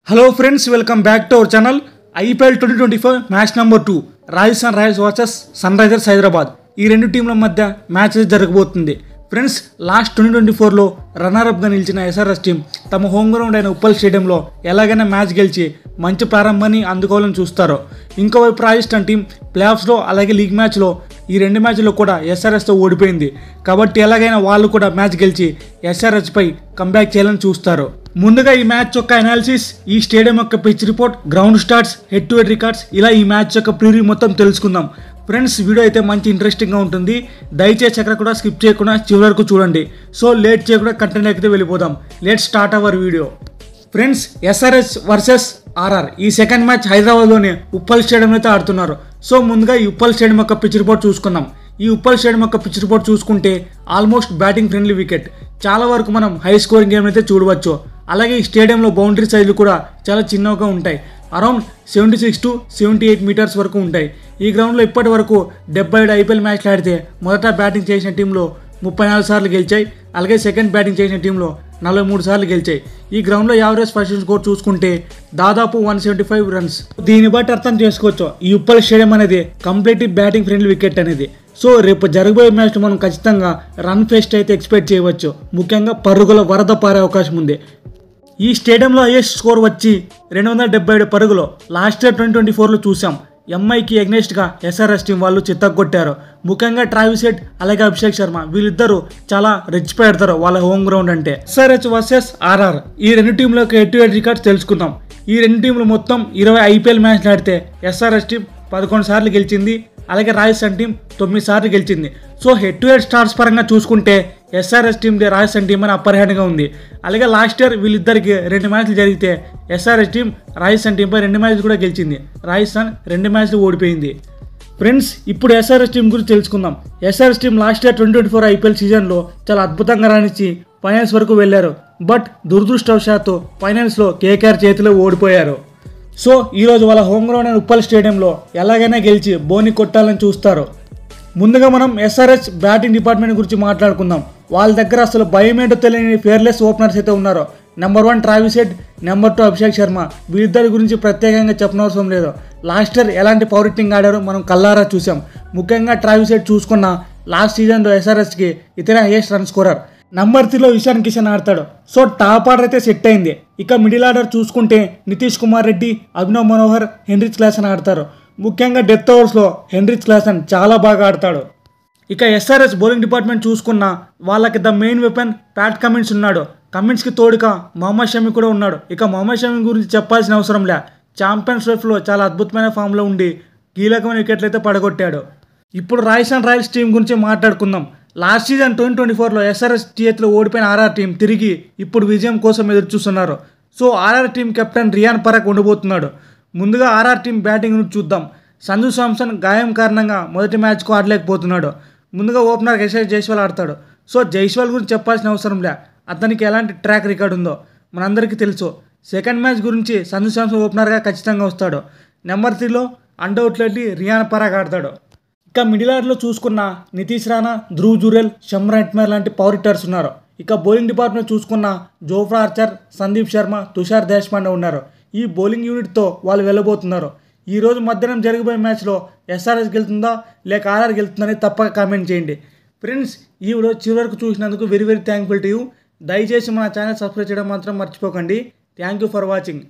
Hello friends, welcome back to our channel. IPL 2024 match number 2 Rajasthan Royals versus Sunrisers Hyderabad. ఈ రెండు టీంల మధ్య match జరగబోతుంది. Friends, last 2024లో రన్నర్అప్గా నిలిచిన SRS team తమ home ground అయిన ఉప్పల్ స్టేడియంలో ఎలాగైనా మ్యాచ్ గెలిచి మంచి ప్రారంభాన్ని అందుకోవాలని చూస్తారు. ఇంకోవైపు రాజస్థాన్ టీం ప్లేఆఫ్స్లో అలాగే లీగ్ మ్యాచ్లో ఈ రెండు మ్యాచ్లో కూడా ఎస్ఆర్ఎస్తో ఓడిపోయింది. కాబట్టి ఎలాగైనా వాళ్ళు కూడా మ్యాచ్ గెలిచి ఎస్ఆర్ఎస్పై కంబ్యాక్ చేయాలని చూస్తారు. ముందుగా ఈ మ్యాచ్ యొక్క అనాలిసిస్, ఈ స్టేడియం యొక్క pitch report, ground stats, head to head records, ఇలా ఈ మ్యాచ్ యొక్క ప్రివ్యూ మొత్తం తెలుసుకుందాం. ఫ్రెండ్స్, వీడియో అయితే మంచి ఇంట్రెస్టింగ్గా ఉంటుంది. దయచేసి ఎక్కడ కూడా స్కిప్ చేయకుండా చివరి వరకు చూడండి. సో లేట్ చేయకుండా కంటెంట్ అయితే వెళ్ళిపోదాం. Let start our video. Friends, SRS versus RR ఈ సెకండ్ మ్యాచ్ హైదరాబాద్లోని ఉప్పల్ స్టేడియంలో అయితే ఆడుతున్నారు. సో ముందుగా ఈ ఉప్పల్ స్టేడియం యొక్క పిచ్ రిపోర్ట్ చూసుకుందాం. ఈ ఉప్పల్ స్టేడియం యొక్క పిచ్ రిపోర్ట్ చూసుకుంటే ఆల్మోస్ట్ బ్యాటింగ్ ఫ్రెండ్లీ వికెట్. చాలా వరకు మనం హై స్కోరింగ్ గేమ్ అయితే చూడవచ్చు. అలాగే ఈ స్టేడియంలో బౌండరీ సైజులు కూడా చాలా చిన్నగా ఉంటాయి. అరౌండ్ 76 to 78 మీటర్స్ వరకు ఉంటాయి. ఈ గ్రౌండ్లో ఇప్పటి వరకు 77 ఐపీఎల్ మ్యాచ్లు ఆడితే మొదట బ్యాటింగ్ చేసిన టీంలో 34 సార్లు గెలిచాయి. అలాగే సెకండ్ బ్యాటింగ్ చేసిన టీంలో 43 సార్లు గెలిచాయి. ఈ గ్రౌండ్లో యావరేజ్ ఫస్ట్ స్కోర్ చూసుకుంటే దాదాపు 175 రన్స్. దీన్ని బట్టి అర్థం చేసుకోవచ్చు ఈ ఉప్పల్ స్టేడియం అనేది కంప్లీట్ బ్యాటింగ్ ఫ్రెండ్లీ వికెట్ అనేది. సో రేపు జరగబోయే మ్యాచ్లో మనం ఖచ్చితంగా రన్ ఫెస్ట్ అయితే ఎక్స్పెక్ట్ చేయవచ్చు. ముఖ్యంగా పరుగుల వరద పారే అవకాశం ఉంది. ఈ స్టేడియంలో హైయెస్ట్ స్కోర్ వచ్చి 277 పరుగులు లాస్ట్ ఇయర్ 2024లో చూసాం. ఎంఐకి ఎగ్నెస్ట్గా ఎస్ఆర్ఎస్ టీం వాళ్ళు చిత్తగొట్టారు. ముఖ్యంగా ట్రావిస్ హెడ్ అలాగే అభిషేక్ శర్మ వీళ్ళిద్దరూ చాలా రెచ్చిపోయాడతారు వాళ్ళ హోమ్ గ్రౌండ్ అంటే. ఎస్ఆర్హెచ్ వర్సెస్ ఆర్ఆర్ ఈ రెండు టీంల యొక్క హెడ్ టు హెడ్ రికార్డ్స్ తెలుసుకుందాం. ఈ రెండు టీంలు మొత్తం 20 ఐపీఎల్ మ్యాచ్లు ఆడితే ఎస్ఆర్ఎస్ టీం 11 సార్లు గెలిచింది. అలాగే రాజస్థాన్ టీం 9 సార్లు గెలిచింది. So head to head stars పరంగా చూసుకుంటే ఎస్ఆర్ఎస్ టీం రాజస్థాన్ టీం అని అప్పర్ హ్యాండ్గా ఉంది. అలాగే లాస్ట్ ఇయర్ వీళ్ళిద్దరికి 2 మ్యాచ్లు జరిగితే ఎస్ఆర్ఎస్ టీం రాజస్థాన్ టీంపై 2 మ్యాచ్లు కూడా గెలిచింది. రాజస్థాన్ 2 మ్యాచ్లు ఓడిపోయింది. ఫ్రెండ్స్, ఇప్పుడు ఎస్ఆర్ఎస్ టీం గురించి తెలుసుకుందాం. SRS team last year 2024 IPL సీజన్లో చాలా అద్భుతంగా రాణించి ఫైనల్స్ వరకు వెళ్ళారు. బట్ దురదృష్టవశాత్తు ఫైనల్స్లో కేకేఆర్ చేతిలో ఓడిపోయారు. సో ఈరోజు వాళ్ళ హోమ్ గ్రౌండ్ అయిన ఉప్పల్ స్టేడియంలో ఎలాగైనా గెలిచి బోని కొట్టాలని చూస్తారు. ముందుగా మనం ఎస్ఆర్హెచ్ బ్యాటింగ్ డిపార్ట్మెంట్ గురించి మాట్లాడుకుందాం. వాళ్ళ దగ్గర అసలు భయమేంటో తెలియని ఫేర్లెస్ ఓపెనర్స్ అయితే ఉన్నారు. Number 1 Travis head, number 2 Abhishek Sharma. వీరిద్దరి గురించి ప్రత్యేకంగా చెప్పనవసరం లేదు. లాస్ట్ ఇయర్ ఎలాంటి పవర్ హిట్టింగ్ ఆడారో మనం కల్లారా చూసాం. ముఖ్యంగా ట్రావిస్ హెడ్ చూసుకున్న లాస్ట్ సీజన్లో ఎస్ఆర్హెచ్కి ఇతనే హైయెస్ట్ రన్ స్కోరర్. నెంబర్ 3లో ఇషాన్ కిషన్ ఆడతాడు. సో టాప్ ఆర్డర్ అయితే సెట్ అయింది. ఇక మిడిల్ ఆర్డర్ చూసుకుంటే నితీష్ కుమార్ రెడ్డి, అభినవ్ మనోహర్, హెన్రిచ్ క్లాసన్ ఆడతారు. ముఖ్యంగా డెత్ ఓవర్స్లో హెన్రిచ్ క్లాసన్ చాలా బాగా ఆడతాడు. ఇక ఎస్ఆర్ఎస్ బౌలింగ్ డిపార్ట్మెంట్ చూసుకున్న వాళ్ళకి the main weapon Pat Cummins ఉన్నాడు. కమిన్స్కి తోడుగా మొహమ్మద్ షమి కూడా ఉన్నాడు. ఇక మొహమ్మద్ షమి గురించి చెప్పాల్సిన అవసరం లే. ఛాంపియన్స్ ట్రోఫీలో చాలా అద్భుతమైన ఫామ్లో ఉండి కీలకమైన వికెట్లు అయితే పడగొట్టాడు. ఇప్పుడు రాజస్థాన్ రాయల్స్ టీం గురించి మాట్లాడుకుందాం. లాస్ట్ సీజన్ 2024లో ఎస్ఆర్ఎస్ చేతిలో ఓడిపోయిన ఆర్ఆర్ టీం తిరిగి ఇప్పుడు విజయం కోసం ఎదురు చూస్తున్నారు. So RR team captain Riyan Parag ఉండబోతున్నాడు. ముందుగా ఆర్ఆర్ టీం బ్యాటింగ్ చూద్దాం. సంజు శాంసన్ గాయం కారణంగా మొదటి మ్యాచ్కు ఆడలేకపోతున్నాడు. ముందుగా ఓపెనర్ యశస్ జైస్వాల్ ఆడతాడు. సో జైస్వాల్ గురించి చెప్పాల్సిన అవసరం లే. అతనికి ఎలాంటి ట్రాక్ రికార్డ్ ఉందో మనందరికీ తెలుసు. సెకండ్ మ్యాచ్ గురించి సంజు శాంసన్ ఓపెనర్గా ఖచ్చితంగా వస్తాడు. నెంబర్ 3లో అన్డౌట్లెడ్లీ రియాన్ పరాగ్ ఆడతాడు. ఇక మిడిల్ ఆర్డర్లో చూసుకున్న నితీష్ రాణా, ధ్రువ్ జురెల్, షమ్రాన్ హెట్మేర్ లాంటి పవర్ హిట్టర్స్ ఉన్నారు. ఇక బౌలింగ్ డిపార్ట్మెంట్ చూసుకున్న జోఫ్రా ఆర్చర్, సందీప్ శర్మ, తుషార్ దేశ్పాండే ఉన్నారు. ఈ బౌలింగ్ యూనిట్తో వాళ్ళు వెళ్ళబోతున్నారు. ఈరోజు మధ్యాహ్నం జరగబోయే మ్యాచ్లో ఎస్ఆర్ఎస్ గెలుతుందా లేక ఆర్ఆర్ గెలుతుందని తప్పక కామెంట్ చేయండి. ఫ్రెండ్స్, ఈ వీడియో చివరి వరకు చూసినందుకు వెరీ థ్యాంక్ఫుల్ టు యూ. దయచేసి మన ఛానల్ సబ్స్క్రైబ్ చేయడం మాత్రం మర్చిపోకండి. Thank you for watching.